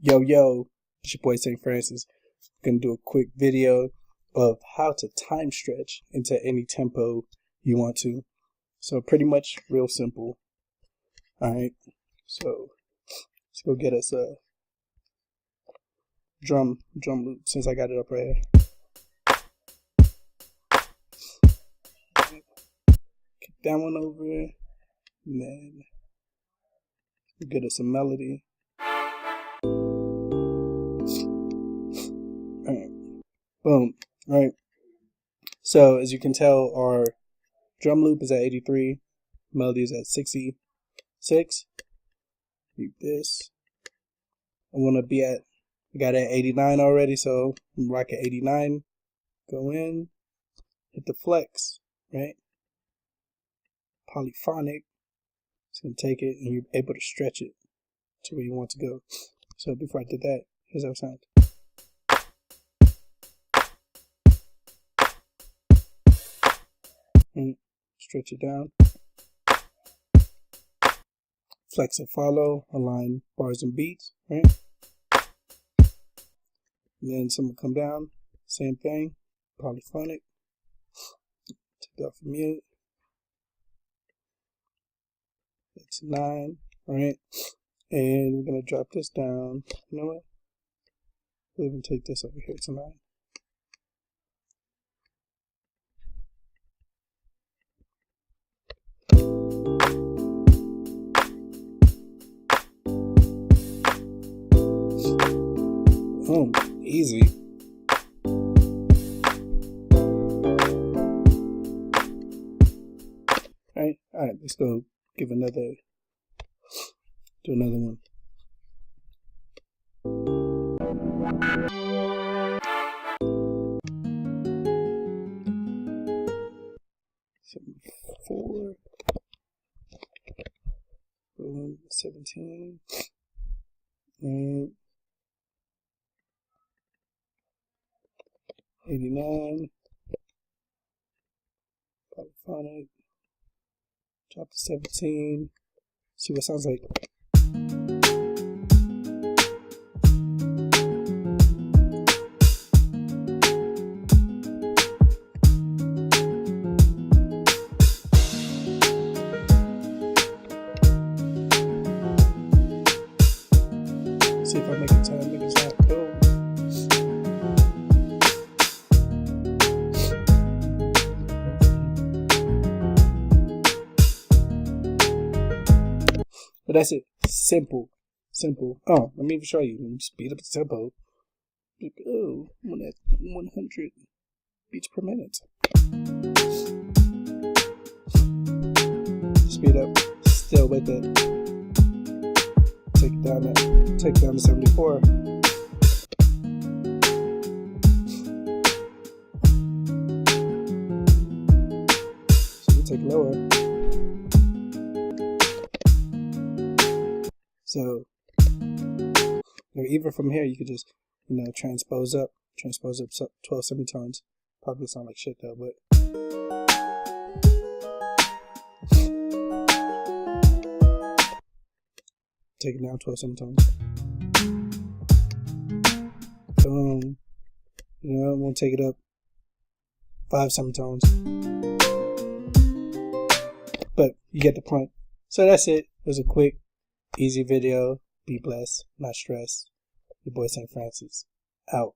Yo, it's your boy St. Francis. Gonna do a quick video of how to time stretch into any tempo you want to. So pretty much real simple. Alright, so let's go get us a drum loop since I got it up right here. Kick that one over, and then we'll get us a melody. Alright, boom. Right. So as you can tell, our drum loop is at 83, melody is at 66. Keep this. I want to be at, I got it at 89 already, so I'm rocking 89. Go in, hit the flex, right? Polyphonic. It's going to take it and you're able to stretch it to where you want to go. So before I did that, here's how it sounds. And stretch it down. Flex and follow, align bars and beats, right? And then some will come down, same thing, polyphonic. Take that off of mute. That's 9, right? And we're gonna drop this down. You know what? We'll even take this over here to 9. Boom, easy. Alright, let's go give do another one. Four, 17, and 89, polyphonic, drop to 17, see what it sounds like. See if I make it time, make it sound cool. But that's it. Simple. Oh, let me even show you. Let me speed up the tempo. Oh, I'm at 100 beats per minute. Speed up. Still with it. Take down to 74. So we take lower. So even from here, you could just, transpose up 12 semitones. Probably sound like shit though, but take it down 12 semitones. Boom. I'm gonna take it up 5 semitones. But you get the point. So that's it. It was a quick, easy video. Be blessed, not stressed. Your boy St. Francis. Out.